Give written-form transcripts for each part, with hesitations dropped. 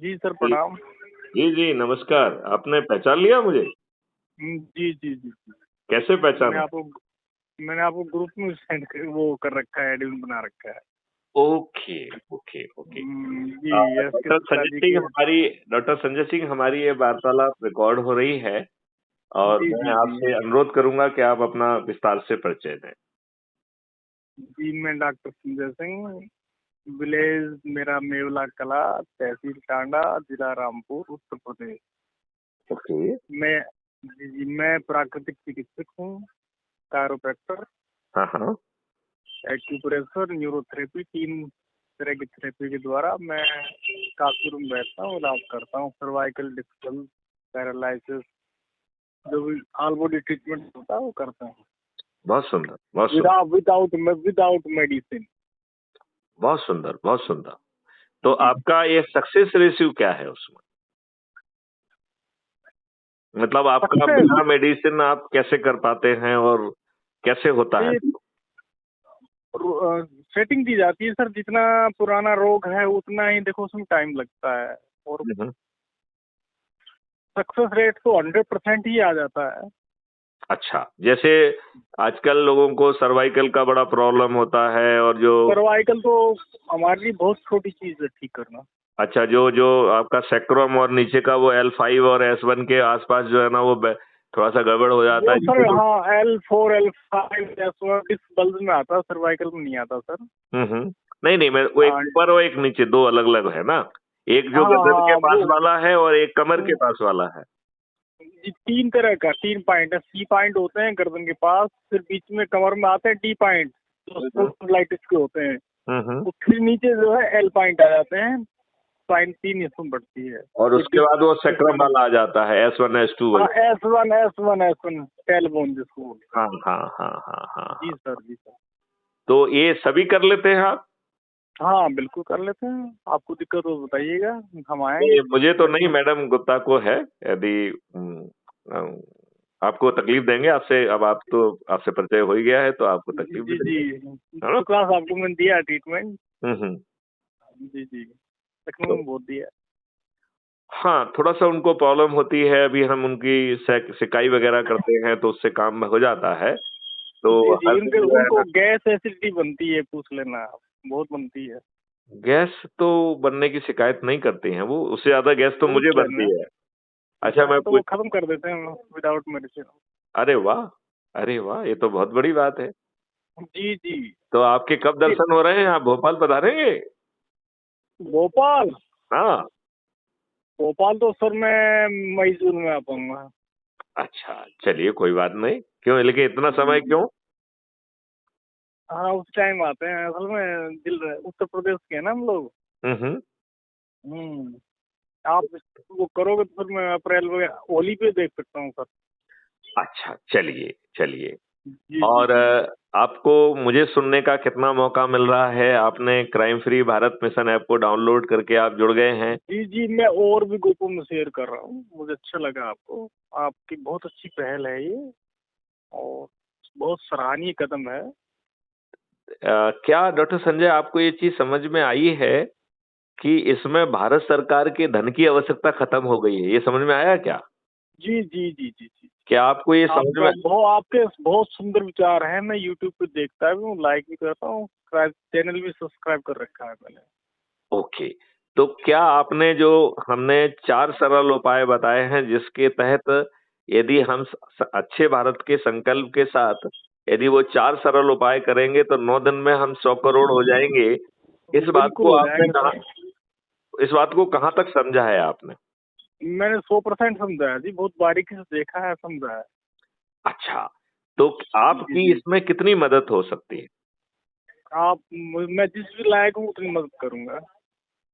जी sir, जी, प्रणाम। जी, नमस्कार। आपने पहचान लिया मुझे? जी, जी, जी, जी। कैसे मैंने पहचाना? आपको मैंने आपको ग्रुप में सेंड कर वो कर रखा है, एडमिन बना रखा है। Okay, okay, okay. जी, यस के डॉक्टर शुक्ला संजय जी सिंह के। हमारी डॉक्टर संजय सिंह हमारी ये वार्तालाप रिकॉर्ड हो रही है और जी, मैं जी, जी। आपसे अनुरोध करूँगा कि आप अपना विस्तार से परिचय दें। जी, मैं डॉक्टर संजय सिंह, विलेज मेरा मेवला कला, तहसील टांडा, जिला रामपुर, उत्तर प्रदेश। ओके। मैं मैं प्राकृतिक चिकित्सक हूँ, कायरोप्रैक्टर, हाँ, हाँ। एक्यूप्रेशर, न्यूरोथेरेपी, 3 तरह की थेरेपी के द्वारा मैं काफी रूम बैठता हूँ, इलाज करता हूँ। सर्वाइकल डिस्कल, पैरालिसिस, जो भी ऑल बॉडी ट्रीटमेंट होता है वो करते हैं, बहुत सुंदर, बहुत सुंदर, विदाउट मेडिसिन। बहुत सुंदर, बहुत सुंदर। तो जी। आपका ये सक्सेस रेशियो क्या है उसमें? मतलब आपका सक्सेस, बिना मेडिसिन आप कैसे कर पाते हैं और कैसे होता है? ये सेटिंग दी जाती है सर। जितना पुराना रोग है उतना ही देखो उसमें टाइम लगता है, और हुँ, हुँ। सक्सेस रेट तो 100% ही आ जाता है। अच्छा, जैसे आजकल लोगों को सर्वाइकल का बड़ा प्रॉब्लम होता है और जो सर्वाइकल तो हमारे लिए बहुत छोटी चीज है ठीक करना। अच्छा जो जो आपका सैक्रम और नीचे का वो L5 और S1 के आसपास जो है ना वो थोड़ा-सा गड़बड़ हो जाता वो है सर, जिसे लोग हाँ, L4 L5 S1 इस बल्ब में आता है, सर्वाइकल में नहीं आता सर। हुँ, हुँ। नहीं, मैं वो एक हाँ, ऊपर और एक नीचे 2 अलग-अलग है ना? एक जो हाँ, गर्दन के हाँ, पास वाला है और एक कमर के पास वाला है। जी, 3 तरह का, 3 पॉइंट है। सी पॉइंट होते हैं गर्दन के पास, फिर बीच में कमर में आते हैं डी पॉइंट, जो हुँ, हुँ। स्पॉन्डिलाइटिस के होते हैं। हुँ, हुँ। और फिर नीचे जो है एल पॉइंट आ जाते हैं। साइन 3 इसमें बढ़ती है। और ये उसके बाद वो सैक्रम डिस्क, वाला आ जाता है S1, S2 हाँ, वगैरह। S1 टेलबोन जिसको बोलते हाँ, हैं। हाँ, हाँ, हाँ, हाँ, जी हाँ। सर, जी सर। तो ये सभी कर लेते हैं आप? हाँ, बिल्कुल कर लेते हैं। आपको दिक्कत हो तो बताइएगा, हम आएंगे नहीं, मुझे तो नहीं, लखनऊ। मैडम गुप्ता को है। यदि आपको तकलीफ देंगे आपसे अब आप तो आपसे परिचय हो ही गया है तो आपको जी, तकलीफ भी जी, देंगे, जी। है ना? तो क्लास आपको मैंने दिया ट्रीटमेंट। हुँ, हुँ। जी, जी। लखनऊ तो में बहुत दिया। हाँ, थोड़ा-सा उनको प्रॉब्लम होती है, अभी हम उनकी सिकाई वगैरह करते हैं तो उससे काम हो जाता है। जी, तो जी, हर उनके दिन जो है उनको ना गैस एसिडिटी बनती है, पूछ लेना आप, बहुत बनती है। गैस तो बनने की शिकायत नहीं करती हैं वो, उससे ज़्यादा गैस तो पूछ मुझे लेना। बनती है। अच्छा मैं तो वो पूछ खत्म कर देते हैं विदाउट मेडिसिन। अरे वाह! अरे वाह! ये तो बहुत बड़ी बात है। जी, जी। तो आपके कब ये दर्शन हो रहे हैं? आप भोपाल पधारेंगे? भोपाल, हाँ। भोपाल तो सर मैं मई जून में आ पाऊंगा। अच्छा, चलिए कोई बात नहीं। क्यों लेकिन इतना जी, समय जी। क्यों? हाँ, उस टाइम आते हैं असल में। उत्तर प्रदेश के हैं ना हम लोग। हुँ, हुँ। हम्म। आप वो करोगे तो फिर मैं अप्रैल में होली पे देख सकता हूँ सर। अच्छा, चलिए, चलिए। जी, जी, और जी। आपको मुझे सुनने का कितना मौका मिल रहा है? आपने crime free Bharat mission app को डाउनलोड करके आप जुड़ गए हैं। जी, जी, मैं और भी ग्रुपों में शेयर कर रहा हूँ। मुझे अच्छा लगा आपको। आपकी बहुत अच्छी पहल है ये, और बहुत सराहनीय कदम है। क्या डॉक्टर संजय आपको ये चीज़ समझ में आई है कि इसमें भारत सरकार के धन की आवश्यकता खत्म हो गई है? ये समझ में आया क्या? जी, जी, जी, जी, जी। क्या आपको ये समझ में आपके बहुत सुंदर विचार हैं। मैं यूट्यूब पे देखता भी हूँ, लाइक भी करता हूँ, चैनल भी सब्सक्राइब कर रखा है मैंने। ओके। तो क्या आपने जो हमने 4 सरल उपाय बताए हैं जिसके तहत यदि हम अच्छे भारत के संकल्प के साथ यदि वो 4 सरल उपाय करेंगे तो 9 दिन में हम 100 करोड़ हो जाएंगे। बिल्कुल हो जाएंगे सर। इस बात को कहाँ तक समझा है आपने? मैंने 100% समझा है जी, बहुत बारीकी से देखा है, समझा है। अच्छा, तो जी, आपकी जी। इसमें कितनी मदद हो सकती है? मैं जिस भी लायक हूँ उतनी मदद करूंगा।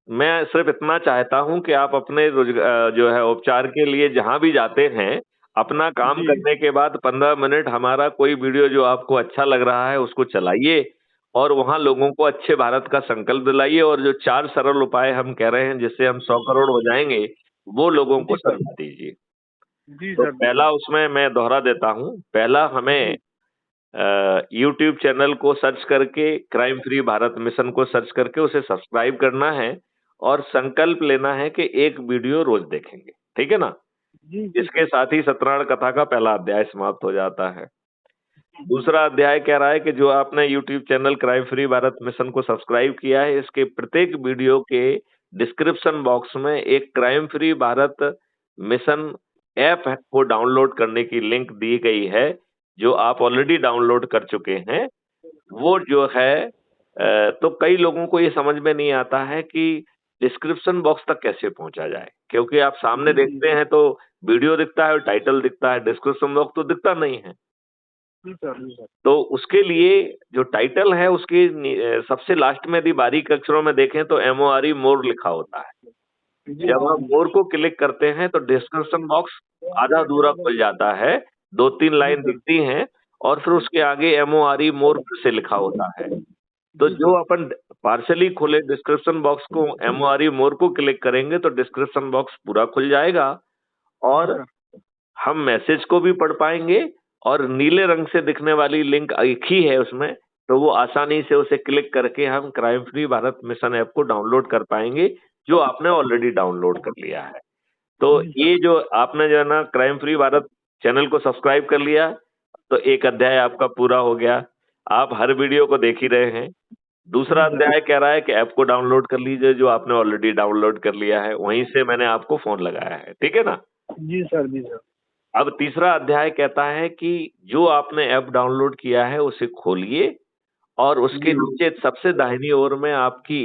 मैं सिर्फ इतना चाहता हूँ कि आप अपने जो है उपचार के लिए जहाँ भी जाते हैं, अपना काम जी, करने के बाद 15 मिनट हमारा कोई वीडियो जो आपको अच्छा लग रहा है उसको चलाइए और वहाँ लोगों को अच्छे भारत का संकल्प दिलाइए और जो 4 सरल उपाय हम कह रहे हैं जिससे हम 100 करोड़ हो जाएँगे, वो लोगों को जी सर। समझा दीजिए। जी तो सर, जी पहला सर। उसमें मैं दोहरा देता हूँ, पहला हमें जी, यूट्यूब चैनल को सर्च करके क्राइम फ्री भारत मिशन को सर्च करके उसे सब्सक्राइब करना है और संकल्प लेना है कि एक वीडियो रोज देखेंगे, ठीक है ना। जी जी इसके साथ ही सत्यनारायण कथा का पहला अध्याय समाप्त हो जाता है। दूसरा अध्याय कह रहा है कि जो आपने YouTube channel crime free Bharat mission को सब्सक्राइब किया है, इसके प्रत्येक वीडियो के डिस्क्रिप्शन बॉक्स में एक crime free Bharat mission app को डाउनलोड करने की लिंक दी गई है, जो आप ऑलरेडी डाउनलोड कर चुके हैं। वो जो है तो कई लोगों को ये समझ में नहीं आता है कि डिस्क्रिप्शन बॉक्स तक कैसे पहुंचा जाए, क्योंकि आप सामने जी देखते हैं तो वीडियो दिखता है और टाइटल दिखता है, डिस्क्रिप्शन बॉक्स तो दिखता नहीं है। जी सर, जी सर। तो उसके लिए जो टाइटल है उसके सबसे लास्ट में यदि बारीक अक्षरों में देखें तो MORE मोर लिखा होता है। जी जब हम जी मोर को क्लिक करते हैं तो डिस्क्रिप्शन बॉक्स आधा अधूरा खुल जाता है, 2-3 जी लाइन सर। दिखती हैं और फिर उसके आगे MORE मोर फिर से लिखा होता है। तो जी जो सर। अपन पार्शली खुले डिस्क्रिप्शन बॉक्स को MORE मोर को क्लिक करेंगे तो डिस्क्रिप्शन बॉक्स पूरा खुल जाएगा जी और सर। हम मैसेज को भी पढ़ पाएंगे और नीले रंग से दिखने वाली लिंक एक ही है उसमें, तो वो आसानी से उसे क्लिक करके हम crime free Bharat mission app को डाउनलोड कर पाएंगे, जो आपने ऑलरेडी डाउनलोड कर लिया है। तो जी सर। ये जो आपने जो है ना क्राइम फ्री भारत चैनल को सब्सक्राइब कर लिया, तो एक अध्याय आपका पूरा हो गया। आप हर वीडियो को देख ही रहे हैं। दूसरा जी सर। अध्याय कह रहा है कि ऐप को डाउनलोड कर लीजिए, जो आपने ऑलरेडी डाउनलोड कर लिया है, वहीं से मैंने आपको फोन लगाया है, ठीक है ना। जी सर। जी सर। अब तीसरा अध्याय कहता है कि जो आपने ऐप डाउनलोड किया है उसे खोलिए और उसके जी नीचे सबसे दाहिनी ओर में आपकी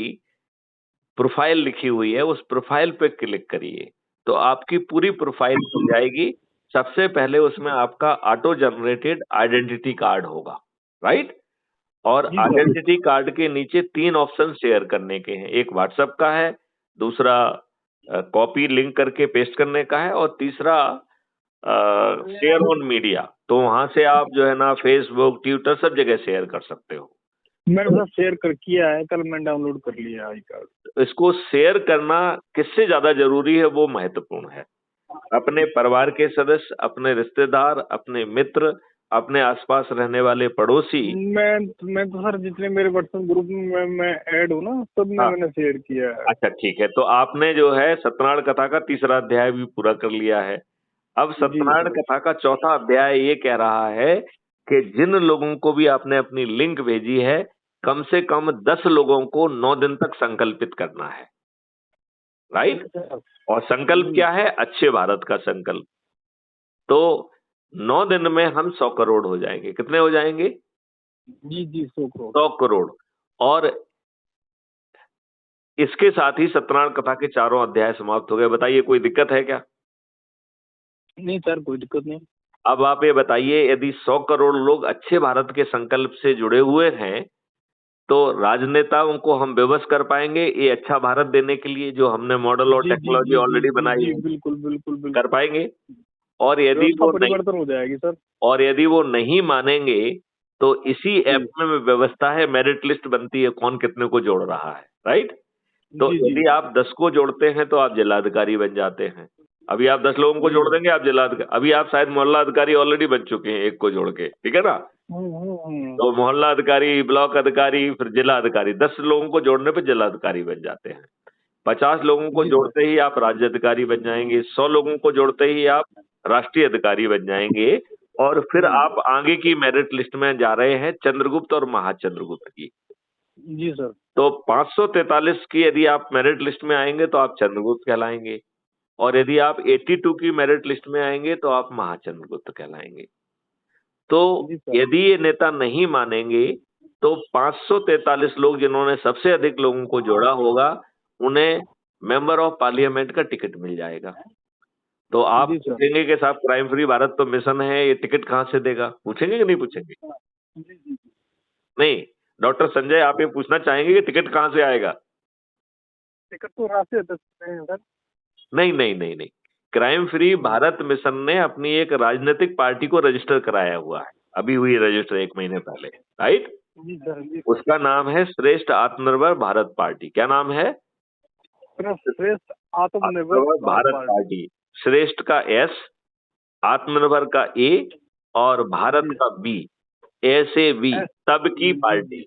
प्रोफाइल लिखी हुई है, उस प्रोफाइल पे क्लिक करिए, तो आपकी पूरी प्रोफाइल खुल जाएगी। सबसे पहले उसमें आपका ऑटो जनरेटेड आइडेंटिटी कार्ड होगा, राइट? और जी सर। आइडेंटिटी कार्ड के नीचे 3 ऑप्शन शेयर करने के हैं। एक व्हाट्सएप का है, दूसरा कॉपी लिंक करके पेस्ट करने का है और तीसरा शेयर ऑन मीडिया। तो वहां से आप जो है ना फेसबुक, ट्विटर सब जगह शेयर कर सकते हो। मैंने सर शेयर कर किया है, कल मैंने डाउनलोड कर लिया आई कार्ड। इसको शेयर करना किससे ज्यादा जरूरी है वो महत्वपूर्ण है। अपने परिवार के सदस्य, अपने रिश्तेदार, अपने मित्र, अपने आसपास रहने वाले पड़ोसी। मैं तो सर जितने मेरे व्हाट्सएप ग्रुप में मैं ऐड हूँ ना, सब में हाँ, मैंने शेयर किया है। अच्छा ठीक है, तो आपने जो है सत्यनारायण कथा का तीसरा अध्याय भी पूरा कर लिया है। अब जी सत्यनारायण सर। कथा का चौथा अध्याय ये कह रहा है कि जिन लोगों को भी आपने अपनी लिंक भेजी है, कम से कम 10 लोगों को 9 दिन तक संकल्पित करना है, राइट? और संकल्प जी क्या है? अच्छे भारत का संकल्प। तो 9 दिन में हम 100 करोड़ हो जाएंगे। कितने हो जाएंगे? जी जी 100 करोड़। 100 करोड़। और इसके साथ ही सत्यनारायण कथा के चारों अध्याय समाप्त हो गए। बताइए कोई दिक्कत है क्या? नहीं सर, कोई दिक्कत नहीं। अब आप ये बताइए, यदि 100 करोड़ लोग अच्छे भारत के संकल्प से जुड़े हुए हैं, तो राजनेताओं को हम विवश कर पाएंगे ये अच्छा भारत देने के लिए, जो हमने मॉडल और जी जी टेक्नोलॉजी जी जी ऑलरेडी जी बनाई जी है, बिल्कुल बिल्कुल कर बिल्कुल। पाएंगे? और यदि व्यवस्था वो नहीं परिवर्तन हो जाएगी सर। और यदि वो नहीं मानेंगे, तो इसी जी ऐप में व्यवस्था है, मेरिट लिस्ट बनती है कौन कितने को जोड़ रहा है, राइट? तो जी जी यदि जी आप 10 को जोड़ते हैं तो आप जिलाधिकारी बन जाते हैं। अभी आप 10 लोगों को जी। जोड़ देंगे, आप जिलाधिकारी। अभी आप शायद मोहल्ला अधिकारी ऑलरेडी बन चुके हैं एक को जोड़ के, ठीक है ना। हम्म। तो मोहल्ला अधिकारी, ब्लॉक अधिकारी, फिर जिला अधिकारी, 10 लोगों को जोड़ने पे जिला अधिकारी बन जाते हैं। 50 लोगों को जी सर। जोड़ते ही आप राज्य अधिकारी बन जाएंगे। 100 लोगों को जोड़ते ही आप राष्ट्रीय अधिकारी बन जाएंगे। और फिर जी आप आगे की मेरिट लिस्ट में जा रहे हैं चंद्रगुप्त और महाचंद्रगुप्त की। जी सर। तो 543 की यदि आप मेरिट लिस्ट में आएंगे तो आप चंद्रगुप्त कहलाएंगे, और यदि आप 82 की मेरिट लिस्ट में आएंगे तो आप महाचंद्रगुप्त कहलाएंगे। तो जी सर। यदि ये नेता नहीं मानेंगे, तो 543 लोग जिन्होंने सबसे अधिक लोगों को जोड़ा होगा, उन्हें मेंबर ऑफ पार्लियामेंट का टिकट मिल जाएगा। तो आप जी सर। पूछेंगे कि साहब क्राइम फ्री भारत तो मिशन है, ये टिकट कहाँ से देगा? पूछेंगे कि नहीं पूछेंगे? जी जी। नहीं। डॉक्टर संजय, आप ये पूछना चाहेंगे कि टिकट कहाँ से आएगा? टिकट तो रास्ते दे हैं सर। नहीं नहीं नहीं नहीं, क्राइम फ्री भारत मिशन ने अपनी एक राजनीतिक पार्टी को रजिस्टर कराया हुआ है, अभी हुई रजिस्टर 1 महीने पहले, राइट? जी सर। जी सर। उसका नाम है श्रेष्ठ आत्मनिर्भर भारत पार्टी। क्या नाम है? श्रेष्ठ आत्मनिर्भर आत्मनिर्भर भारत भारत पार्टी। पार्टी। श्रेष्ठ का S, आत्मनिर्भर का A और भारत जी। का B, ऐसे भी एस। सबकी जी जी पार्टी।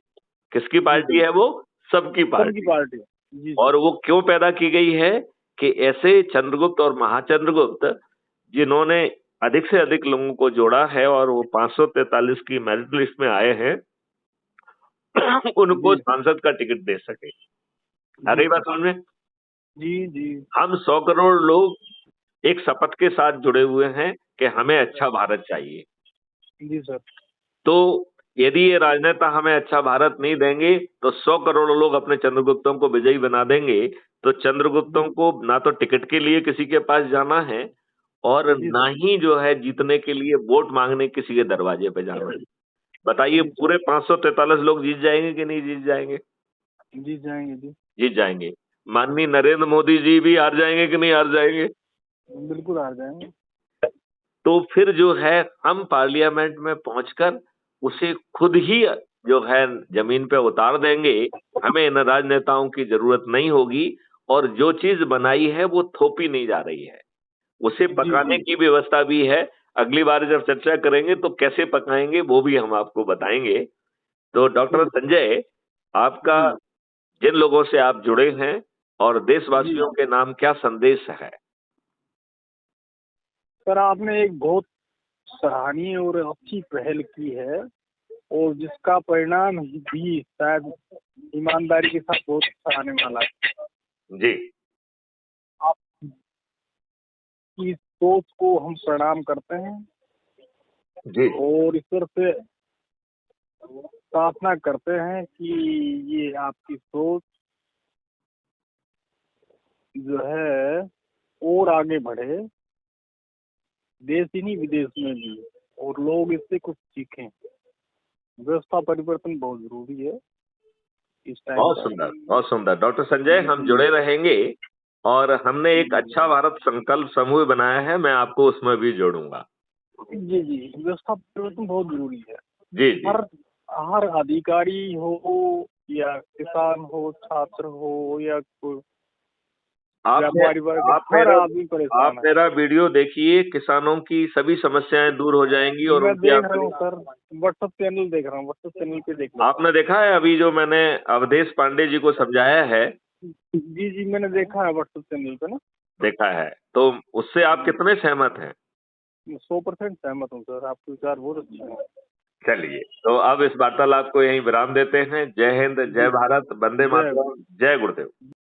किसकी जी पार्टी जी। है वो? सबकी सबकी पार्टी। पार्टी। जी और सर। वो क्यों पैदा की गई है कि ऐसे चंद्रगुप्त और महाचंद्रगुप्त जिन्होंने अधिक से अधिक लोगों को जोड़ा है और वो 543 की मेरिट लिस्ट में आए हैं उनको जी सांसद का टिकट दे सके। आ जी रही बात सर। समझ में? जी जी। हम 100 करोड़ लोग एक शपथ के साथ जुड़े हुए हैं कि हमें अच्छा भारत चाहिए। जी सर। तो यदि ये राजनेता हमें अच्छा भारत नहीं देंगे तो 100 करोड़ लोग अपने चंद्रगुप्तों को विजयी बना देंगे। तो चंद्रगुप्तों जी को ना तो टिकट के लिए किसी के पास जाना है और जी ना सर। ही जो है जीतने के लिए वोट मांगने किसी के दरवाजे पे जाना है। बताइए जी सर। पूरे 543 लोग जीत जाएंगे कि नहीं जीत जाएंगे? जीत जाएंगे जी। जीत जाएंगे। माननीय नरेंद्र मोदी जी भी हार जाएंगे कि नहीं हार जाएंगे? बिल्कुल आ जाएंगे। तो फिर जो है हम पार्लियामेंट में पहुंचकर उसे खुद ही जो है जमीन पे उतार देंगे। हमें इन राजनेताओं की जरूरत नहीं होगी और जो चीज बनाई है वो थोपी नहीं जा रही है, उसे जी पकाने जी। की व्यवस्था भी है। अगली बार जब चर्चा करेंगे तो कैसे पकाएंगे वो भी हम आपको बताएंगे। तो डॉक्टर ठीक। संजय, आपका जी जिन लोगों से आप जुड़े हैं और जी। देशवासियों के नाम क्या संदेश है? सर आपने एक बहुत सराहनीय और अच्छी पहल की है, और जिसका परिणाम भी शायद ईमानदारी के साथ बहुत अच्छा आने वाला है। जी आपकी सोच को हम प्रणाम करते हैं जी और ईश्वर से प्रार्थना करते हैं कि ये आपकी सोच जो है और आगे बढ़े, देश ही नहीं विदेश में भी, और लोग इससे कुछ सीखें। व्यवस्था परिवर्तन बहुत जरूरी है इस टाइम बहुत पर। सुंदर, बहुत सुंदर। डॉक्टर संजय, हम जी जुड़े रहेंगे और हमने एक जी अच्छा भारत संकल्प समूह बनाया है, मैं आपको उसमें भी जोड़ूंगा। जी जी। व्यवस्था परिवर्तन बहुत जरूरी है। जी जी। हर हर अधिकारी हो या किसान हो, छात्र हो या कोई आपने व्यापारी वर्ग, आप हर मेरा आदमी आप परेशान है। मेरा वीडियो देखिए, किसानों की सभी समस्याएं दूर हो जाएंगी और मैं उनकी देख रहा आमदनी। हूँ सर, व्हाट्सएप चैनल देख रहा हूँ, व्हाट्सएप चैनल पे देख लेता आपने देखा है अभी जो मैंने अवधेश पांडे जी को समझाया है? हूँ। जी जी, मैंने देखा है व्हाट्सएप चैनल पे ना। देखा है तो उससे आप कितने सहमत हैं? 100% सहमत हूँ सर, आपके विचार बहुत अच्छे हैं। चलिए, तो अब इस वार्तालाप को यहीं विराम देते हैं। जय हिंद, जय जी भारत, वंदे जय मातरम, जय गुरुदेव।